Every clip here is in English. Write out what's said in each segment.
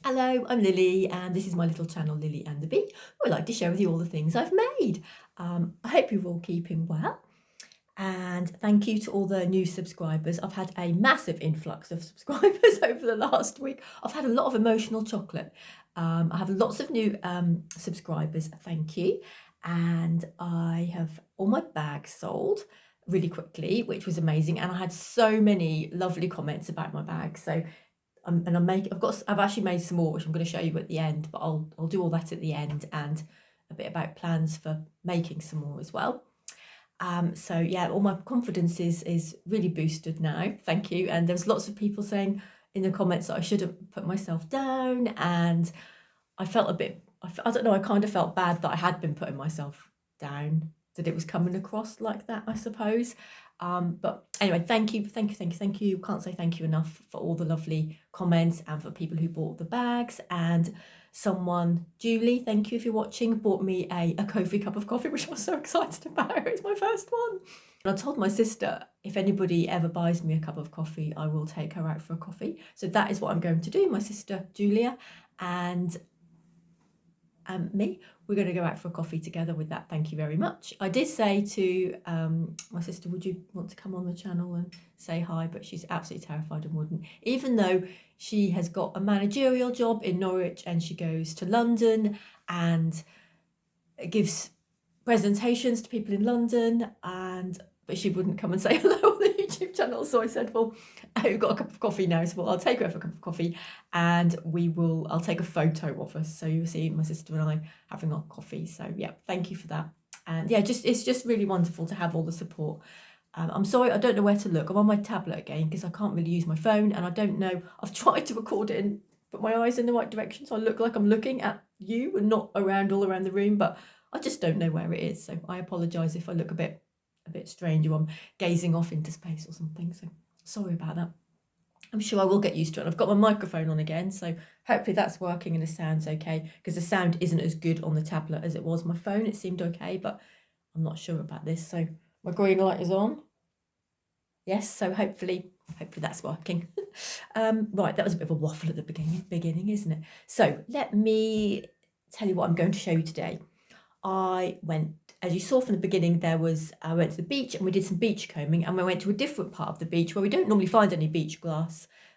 Hello, I'm Lily, and this is my little channel, Lily and the Bee. I like to share with you all the things I've made. I hope you're all keeping well, and thank you to all the new subscribers. I've had a massive influx of subscribers over the last week. I've had a lot of emotional chocolate. I have lots of new subscribers, thank you. And I have all my bags sold really quickly, which was amazing. And I had so many lovely comments about my bags. So I've actually made some more, which I'm going to show you at the end, but I'll do all that at the end, and a bit about plans for making some more as well. So yeah, all my confidence is really boosted now. Thank you. And there's lots of people saying in the comments that I should have put myself down, and I felt a bit, I don't know, I kind of felt bad that I had been putting myself down, that it was coming across like that, I suppose. But anyway, thank you. Can't say thank you enough for all the lovely comments and for people who bought the bags. And someone, Julie, thank you if you're watching, bought me a Ko-fi cup of coffee, which I was so excited about. It's my first one. And I told my sister, if anybody ever buys me a cup of coffee, I will take her out for a coffee. So that is what I'm going to do, my sister Julia. And me, we're going to go out for a coffee together with that. Thank you very much. I did say to my sister, would you want to come on the channel and say hi? But she's absolutely terrified and wouldn't, even though she has got a managerial job in Norwich and she goes to London and gives presentations to people in London, but she wouldn't come and say hello on the YouTube channel. So I said, well, we've got a cup of coffee now, so I'll take her for a cup of coffee, and I'll take a photo of us, so you'll see my sister and I having our coffee. So yeah, thank you for that. And yeah, it's just really wonderful to have all the support. I'm sorry, I don't know where to look. I'm on my tablet again because I can't really use my phone, and I don't know. I've tried to record it and put my eyes in the right direction, so I look like I'm looking at you and not all around the room, but I just don't know where it is. So I apologise if I look a bit strange, or I'm gazing off into space or something. So sorry about that. I'm sure I will get used to it. I've got my microphone on again, so hopefully that's working and the sound's okay, because the sound isn't as good on the tablet as it was my phone. It seemed okay, but I'm not sure about this. So my green light is on. Yes, so hopefully that's working. Right, that was a bit of a waffle at the beginning, isn't it? So let me tell you what I'm going to show you today. I went, as you saw from the beginning, I went to the beach and we did some beach combing, and we went to a different part of the beach where we don't normally find any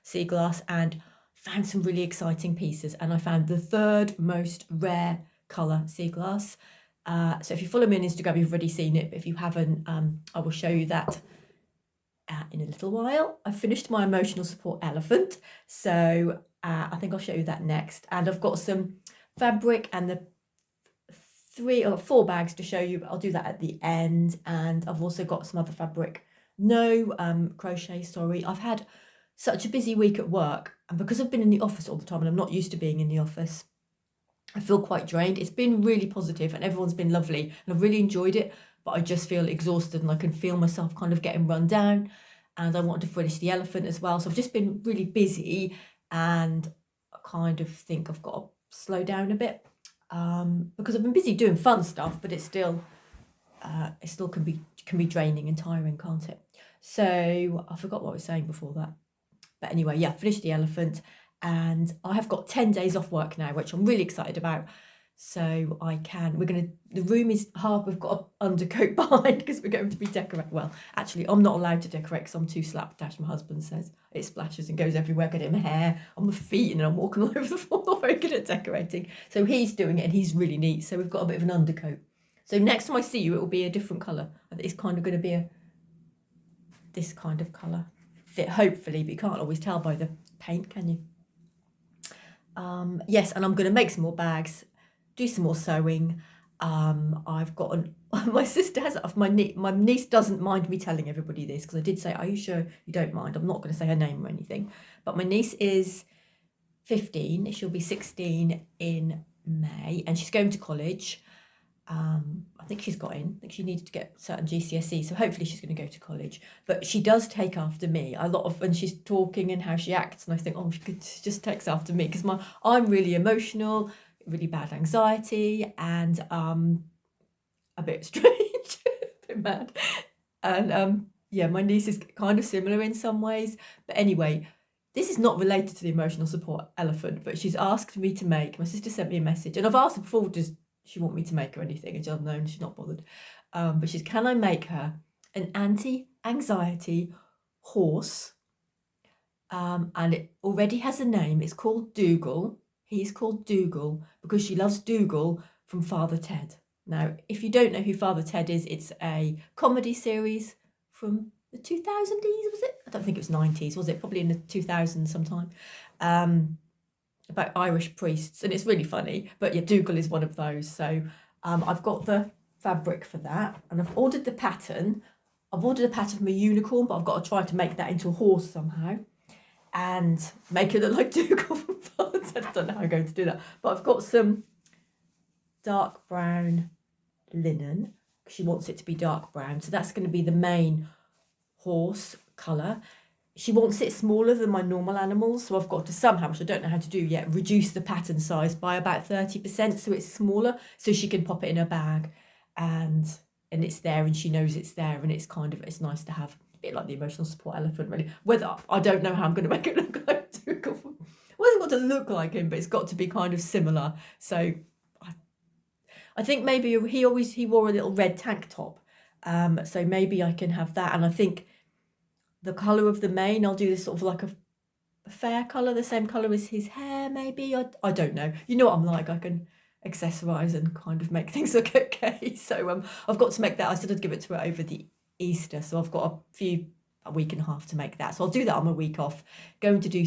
sea glass, and found some really exciting pieces. And I found the third most rare colour sea glass. So if you follow me on Instagram, you've already seen it, but if you haven't, I will show you that in a little while. I finished my emotional support elephant, so I think I'll show you that next. And I've got some fabric and the 3 or 4 bags to show you, but I'll do that at the end. And I've also got some other fabric. No crochet, sorry. I've had such a busy week at work, and because I've been in the office all the time and I'm not used to being in the office, I feel quite drained. It's been really positive and everyone's been lovely and I've really enjoyed it, but I just feel exhausted and I can feel myself kind of getting run down, and I want to finish the elephant as well. So I've just been really busy, and I kind of think I've got to slow down a bit, because I've been busy doing fun stuff, but it still can be draining and tiring, can't it? So I forgot what I was saying before that. But anyway, yeah, finished the elephant, and I have got 10 days off work now, which I'm really excited about. So the room is half, we've got an undercoat behind because we're going to be decorating. Well, actually, I'm not allowed to decorate because I'm too slapdash. My husband says it splashes and goes everywhere, get it in my hair, on my feet, and then I'm walking all over the floor. Not very good at decorating. So he's doing it and he's really neat. So we've got a bit of an undercoat. So next time I see you, it will be a different colour. It's kind of going to be this kind of colour fit, hopefully, but you can't always tell by the paint, can you? Yes, and I'm going to make some more bags, do some more sewing. I've got my sister has my niece doesn't mind me telling everybody this, because I did say, are you sure you don't mind? I'm not going to say her name or anything, but my niece is 15. She'll be 16 in May, and she's going to college. I think she's got in. I think she needed to get certain GCSE, so hopefully she's going to go to college. But she does take after me a lot of when she's talking and how she acts, and I think, oh, she just takes after me, because I'm really emotional, really bad anxiety, and a bit strange, a bit mad, and yeah, my niece is kind of similar in some ways. But anyway, this is not related to the emotional support elephant, but she's asked me to make, my sister sent me a message, and I've asked her before, does she want me to make her anything? And she's known she's not bothered. But she's, can I make her an anti-anxiety horse? And it already has a name. It's called Dougal. He's called Dougal because she loves Dougal from Father Ted. Now, if you don't know who Father Ted is, it's a comedy series from the 2000s, was it? I don't think it was 90s, was it? Probably in the 2000s sometime. About Irish priests, and it's really funny. But yeah, Dougal is one of those. So I've got the fabric for that, and I've ordered the pattern. I've ordered a pattern from a unicorn, but I've got to try to make that into a horse somehow and make it look like Dougal from Father Ted. I don't know how I'm going to do that, but I've got some dark brown linen. She wants it to be dark brown, so that's going to be the main horse colour. She wants it smaller than my normal animals, so I've got to somehow, which I don't know how to do yet, reduce the pattern size by about 30% so it's smaller, so she can pop it in her bag and it's there and she knows it's there, and it's kind of, it's nice to have, a bit like the emotional support elephant really. Whether, I don't know how I'm going to make it look like Dougal. Well, it's got to look like him, but it's got to be kind of similar. So I think maybe he wore a little red tank top, so maybe I can have that. And I think the colour of the mane, I'll do this sort of like a fair colour, the same colour as his hair maybe. I don't know. You know what I'm like, I can accessorise and kind of make things look okay. So I've got to make that. I said I'd give it to her over the Easter, so I've got a week and a half to make that. So I'll do that on my week off. Going to do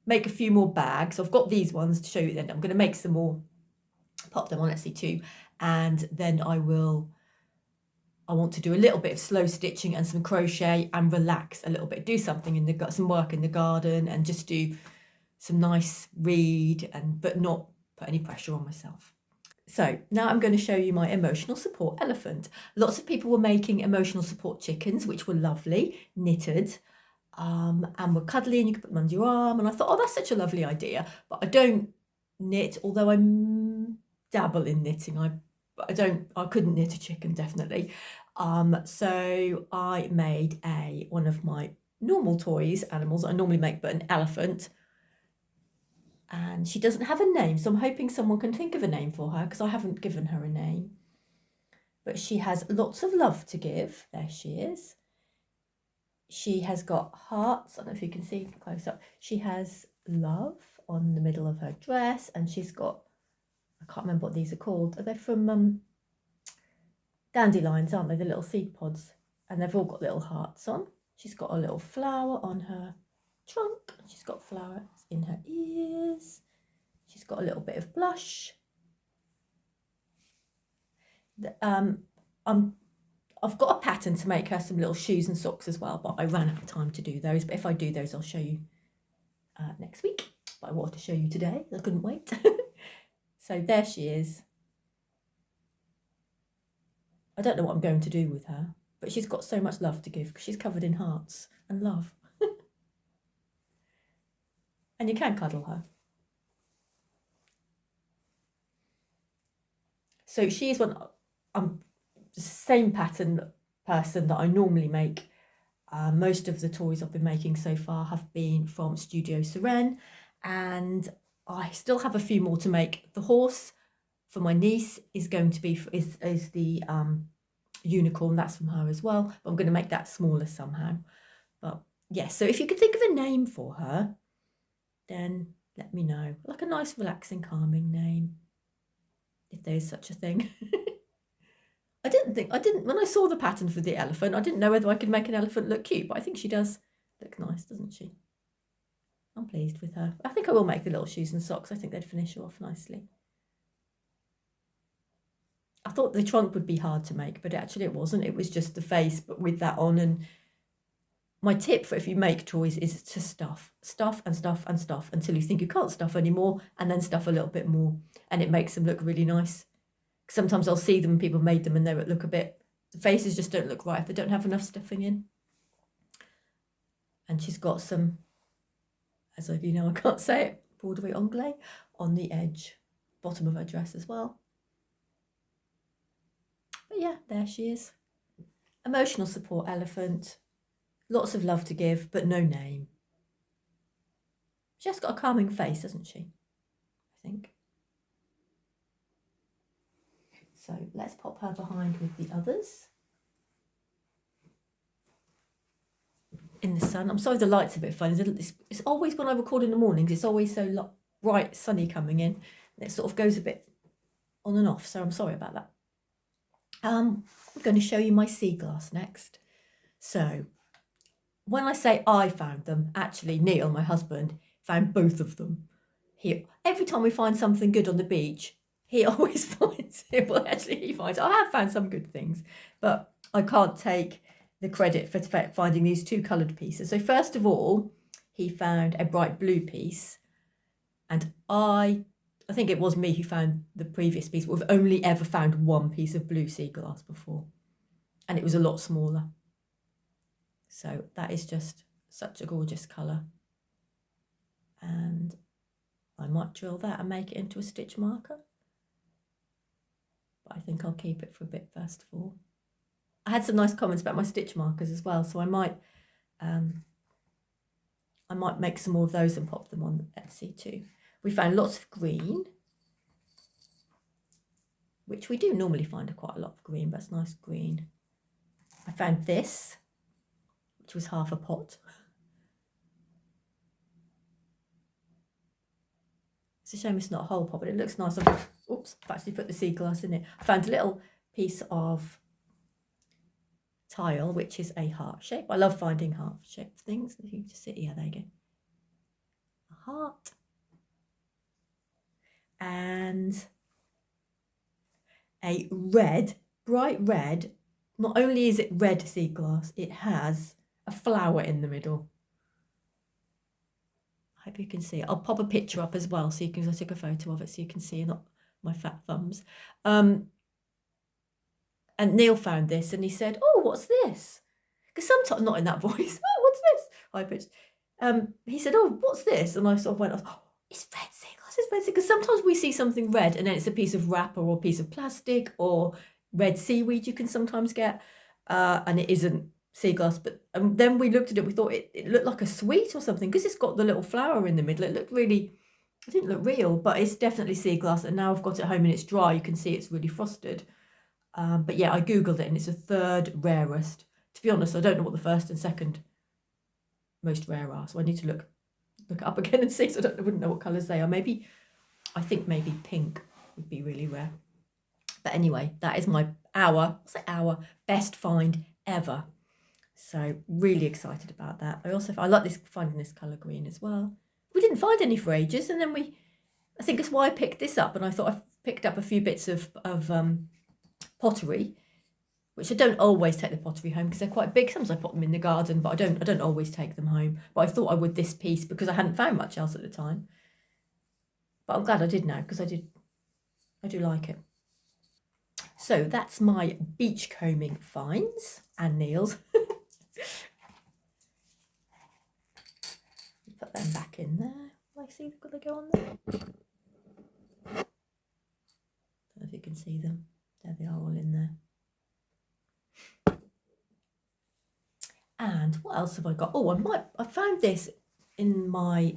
make a few more bags. I've got these ones to show you then. I'm going to make some more, pop them on Etsy too, and then I want to do a little bit of slow stitching and some crochet and relax a little bit, do something some work in the garden and just do some nice read, but not put any pressure on myself. So now I'm going to show you my emotional support elephant. Lots of people were making emotional support chickens, which were lovely, knitted, and were cuddly, and you could put them under your arm. And I thought, oh, that's such a lovely idea. But I don't knit, although I dabble in knitting. I couldn't knit a chicken, definitely. So I made one of my normal toys, animals that I normally make, but an elephant. And she doesn't have a name, so I'm hoping someone can think of a name for her because I haven't given her a name. But she has lots of love to give. There she is. She has got hearts. I don't know if you can see close up. She has love on the middle of her dress, and she's got, I can't remember what these are called. Are they from dandelions, aren't they? The little seed pods. And they've all got little hearts on. She's got a little flower on her trunk. She's got flowers in her ears. She's got a little bit of blush. I've got a pattern to make her some little shoes and socks as well, but I ran out of time to do those. But if I do those, I'll show you next week. But I wanted to show you today. I couldn't wait. So there she is. I don't know what I'm going to do with her, but she's got so much love to give because she's covered in hearts and love. And you can cuddle her. So she is I'm the same pattern person that I normally make. Most of the toys I've been making so far have been from Studio Seren, and I still have a few more to make. The horse for my niece is going to be is the unicorn. That's from her as well, but I'm going to make that smaller somehow. But yes, yeah, so if you could think of a name for her, then let me know. Like a nice, relaxing, calming name, if there is such a thing. When I saw the pattern for the elephant, I didn't know whether I could make an elephant look cute, but I think she does look nice, doesn't she? I'm pleased with her. I think I will make the little shoes and socks. I think they'd finish her off nicely. I thought the trunk would be hard to make, but actually it wasn't. It was just the face, but with that on. And my tip for if you make toys is to stuff and stuff and stuff until you think you can't stuff anymore, and then stuff a little bit more, and it makes them look really nice. Sometimes I'll see them, people made them, and they look a bit, the faces just don't look right if they don't have enough stuffing in. And she's got some, as if you know, I can't say it, broderie anglais on the edge, bottom of her dress as well. But yeah, there she is. Emotional support elephant. Lots of love to give, but no name. She has got a calming face, hasn't she? I think. So let's pop her behind with the others. In the sun. I'm sorry the light's a bit funny. It's always when I record in the mornings, it's always so bright, sunny coming in. And it sort of goes a bit on and off, so I'm sorry about that. I'm going to show you my sea glass next. So when I say I found them, actually Neil, my husband, found both of them. Every time we find something good on the beach, he always finds it. Well, actually, he finds I have found some good things, but I can't take the credit for finding these two coloured pieces. So first of all, he found a bright blue piece, and I think it was me who found the previous piece, but we've only ever found one piece of blue sea glass before, and it was a lot smaller. So that is just such a gorgeous colour, and I might drill that and make it into a stitch marker, but I think I'll keep it for a bit first of all. I had some nice comments about my stitch markers as well, so I might make some more of those and pop them on Etsy too. We found lots of green, which we do normally find quite a lot of green, but it's nice green. I found this, which was half a pot. It's a shame it's not a whole pot, but it looks nice. Oops, I've actually put the sea glass in it. I found a little piece of tile, which is a heart shape. I love finding heart-shaped things. If you just sit here, there you go. A heart. And a red, bright red. Not only is it red sea glass, it has a flower in the middle. I hope you can see it. I'll pop a picture up as well, so you can. I took a photo of it, so you can see, not my fat thumbs. And Neil found this, and he said, "Oh, what's this?" Because sometimes, not in that voice. "Oh, what's this?" High pitched. He said, "Oh, what's this?" And I sort of went, "Oh, it's red sea glass. It's red sea." Because sometimes we see something red, and then it's a piece of wrapper or a piece of plastic or red seaweed. You can sometimes get, and it isn't sea glass. But then we looked at it. We thought it looked like a sweet or something, because it's got the little flower in the middle. It looked really. It didn't look real, but it's definitely sea glass. And now I've got it home and it's dry. You can see it's really frosted. But yeah, I googled it and it's the third rarest. To be honest, I don't know what the first and second most rare are, so I need to look it up again and see. So I wouldn't know what colours they are. I think maybe pink would be really rare. But anyway, that is our best find ever. So really excited about that. I like finding this colour green as well. We didn't find any for ages, and then I think that's why I picked this up, and I thought I picked up a few bits of pottery, which I don't always take the pottery home because they're quite big. Sometimes I put them in the garden, but I don't always take them home. But I thought I would this piece because I hadn't found much else at the time. But I'm glad I did now, because I do like it. So that's my beachcombing finds and Neil's. Put them back in there. I see they've got to go on there. I don't know if you can see them. There they are, all in there. And what else have I got? Oh, I found this in my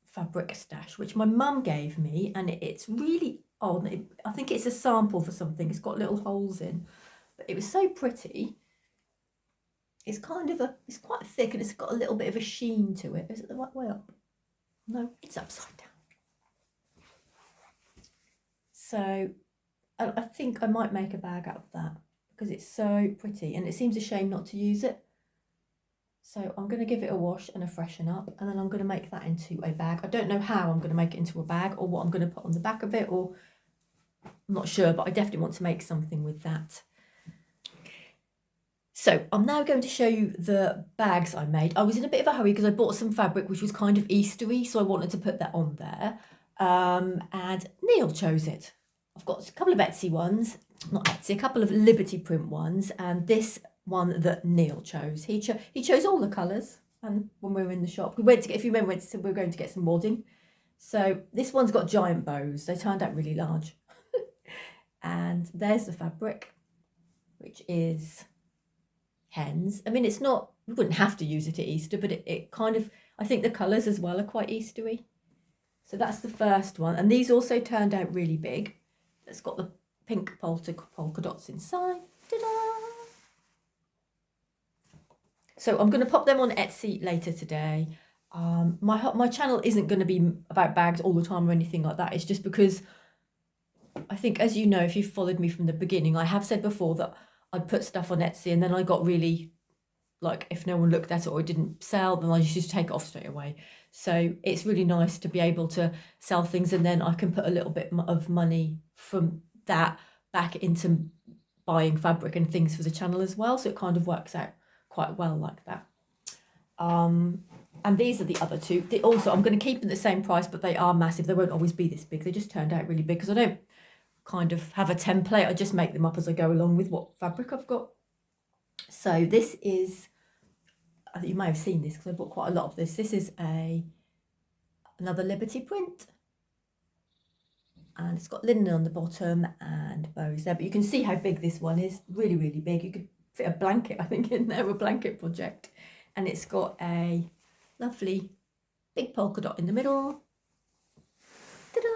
fabric stash, which my mum gave me, and it's really odd. I think it's a sample for something. It's got little holes in, but it was so pretty. It's it's quite thick, and it's got a little bit of a sheen to it. Is it the right way up? No, it's upside down. So I think I might make a bag out of that because it's so pretty, and it seems a shame not to use it. So I'm going to give it a wash and a freshen up, and then I'm going to make that into a bag. I don't know how I'm going to make it into a bag, or what I'm going to put on the back of it, or I'm not sure, but I definitely want to make something with that. So I'm now going to show you the bags I made. I was in a bit of a hurry because I bought some fabric which was kind of Eastery, so I wanted to put that on there. And Neil chose it. I've got a couple of Etsy ones, not Etsy, a couple of Liberty print ones, and this one that Neil chose. He chose all the colours, and when we were in the shop, we went to get, if you remember, we were going to get some wadding. So this one's got giant bows. They turned out really large. And there's the fabric, which is hens. I mean, it's not, we wouldn't have to use it at Easter, but it kind of, I think the colours as well are quite Eastery. So that's the first one. And these also turned out really big. It's got the pink polka dots inside. Ta-da! So I'm going to pop them on Etsy later today. My channel isn't going to be about bags all the time or anything like that. It's just because I think, as you know, if you've followed me from the beginning, I have said before that I'd put stuff on Etsy and then I got really, like, if no one looked at it or it didn't sell, then I just take it off straight away. So it's really nice to be able to sell things and then I can put a little bit of money from that back into buying fabric and things for the channel as well. So it kind of works out quite well like that. And these are the other two. Also, I'm going to keep them at the same price, but they are massive. They won't always be this big. They just turned out really big because I don't kind of have a template. I just make them up as I go along with what fabric I've got. So this is, I think you may have seen this because I bought quite a lot of this. This is another Liberty print. And it's got linen on the bottom and bows there. But you can see how big this one is. Really, really big. You could fit a blanket, I think, in there, a blanket project. And it's got a lovely big polka dot in the middle. Ta-da!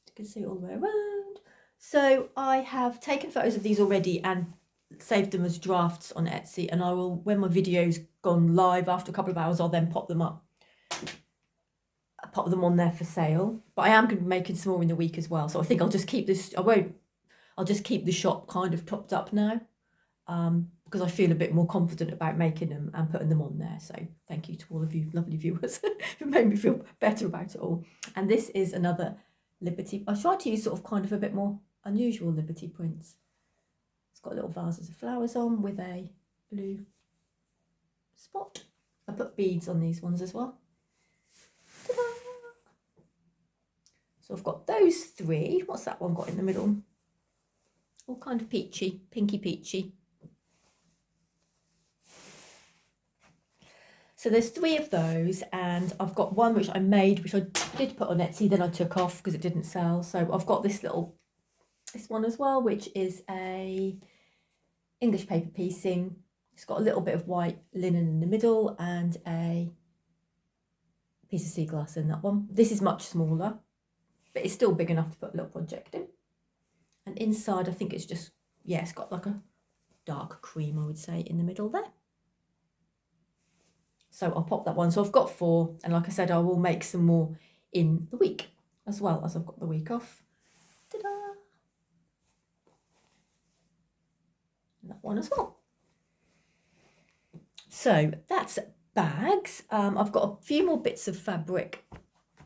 You can see it all the way around. So I have taken photos of these already and saved them as drafts on Etsy, and I will, when my video's gone live after a couple of hours, I'll then pop them up. Pop them on there for sale. But I am going to be making some more in the week as well. So I think I'll just keep this, I'll just keep the shop kind of topped up now. Because I feel a bit more confident about making them and putting them on there. So thank you to all of you lovely viewers who made me feel better about it all. And this is another Liberty. I tried to use sort of kind of a bit more unusual Liberty prints. It's got little vases of flowers on with a blue spot. I put beads on these ones as well. Ta-da! So I've got those three. What's that one got in the middle? All kind of peachy, pinky peachy. So there's three of those, and I've got one which I made, which I did put on Etsy, then I took off because it didn't sell. So I've got this one as well, which is a English paper piecing. It's got a little bit of white linen in the middle and a piece of sea glass in that one. This is much smaller, but it's still big enough to put a little project in. And inside, I think it's just, yeah, it's got like a dark cream, I would say, in the middle there. So I'll pop that one. So I've got 4, and like I said, I will make some more in the week as well, as I've got the week off. Ta-da! And that one as well. So that's bags. I've got a few more bits of fabric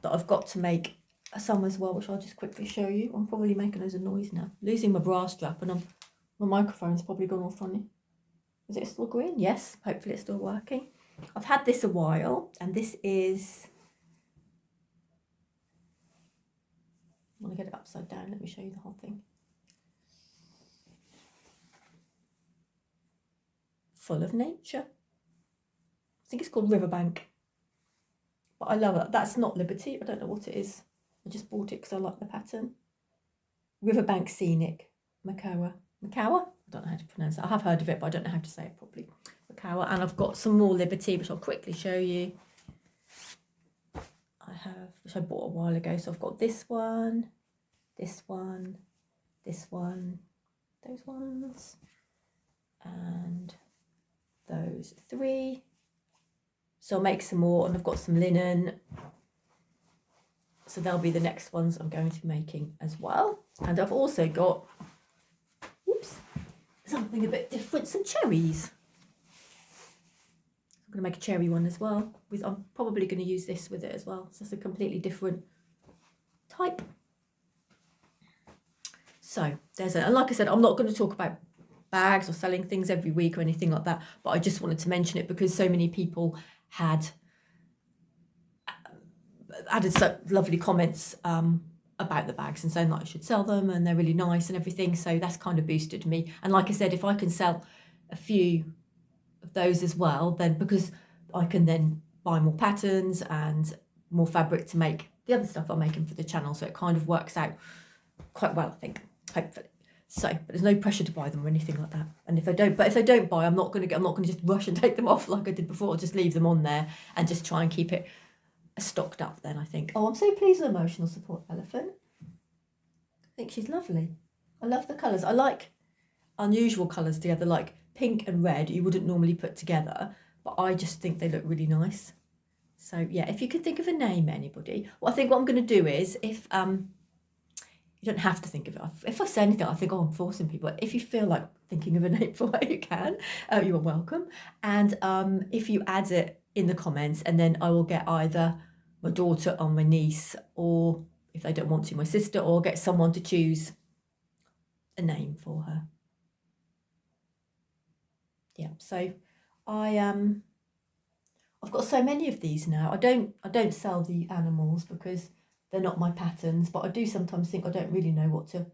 that I've got to make some as well, which I'll just quickly show you. I'm probably making loads of noise now. Losing my bra strap, and my microphone's probably gone off on me. Is it still green? Yes, hopefully it's still working. I've had this a while, and this is, I want to get it upside down. Let me show you the whole thing. Full of nature. I think it's called Riverbank, but I love it. That's not Liberty. I don't know what it is. I just bought it because I like the pattern. Riverbank Scenic, Makawa. Makawa? I don't know how to pronounce it. I have heard of it, but I don't know how to say it properly. Makawa. And I've got some more Liberty, which I'll quickly show you. I have, which I bought a while ago. So I've got this one, this one, this one, those ones, and those 3. So I'll make some more, and I've got some linen. So they'll be the next ones I'm going to be making as well. And I've also got, whoops, something a bit different, some cherries. I'm going to make a cherry one as well. I'm probably going to use this with it as well. So it's a completely different type. So there's and like I said, I'm not going to talk about bags or selling things every week or anything like that, but I just wanted to mention it because so many people had added so lovely comments about the bags and saying that I should sell them and they're really nice and everything. So that's kind of boosted me. And like I said, if I can sell a few of those as well, then because I can then buy more patterns and more fabric to make the other stuff I'm making for the channel. So it kind of works out quite well, I think, hopefully. So, but there's no pressure to buy them or anything like that. And if I don't buy, I'm not going to just rush and take them off like I did before. I'll just leave them on there and just try and keep it stocked up then, I think. Oh, I'm so pleased with Emotional Support Elephant. I think she's lovely. I love the colours. I like unusual colours together, like pink and red you wouldn't normally put together, but I just think they look really nice. So yeah, if you can think of a name, anybody. Well, I think what I'm going to do is, if you don't have to think of it. If I say anything, I think, oh, I'm forcing people. If you feel like thinking of a name for it, you can. You are welcome. And if you add it in the comments, and then I will get either my daughter or my niece, or if they don't want to, my sister, or get someone to choose a name for her. Yeah. So I've got so many of these now. I don't sell the animals because they're not my patterns, but I do sometimes think I don't really know what to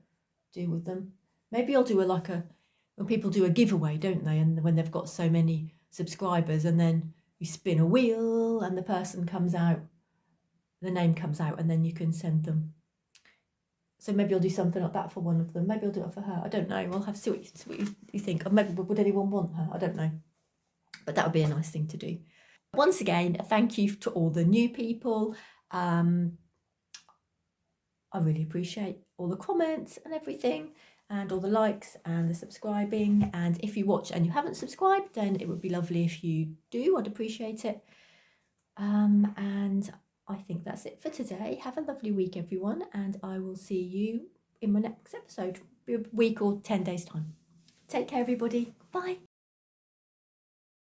do with them. Maybe I'll do when people do a giveaway, don't they? And when they've got so many subscribers, and then you spin a wheel and the person comes out, the name comes out, and then you can send them. So maybe I'll do something like that for one of them. Maybe I'll do it for her. I don't know. We'll have to see what you think. Or maybe would anyone want her? I don't know. But that would be a nice thing to do. Once again, thank you to all the new people. I really appreciate all the comments and everything, and all the likes and the subscribing. And if you watch and you haven't subscribed, then it would be lovely if you do. I'd appreciate it. And I think that's it for today. Have a lovely week, everyone, and I will see you in my next episode, a week or 10 days' time. Take care, everybody. Bye.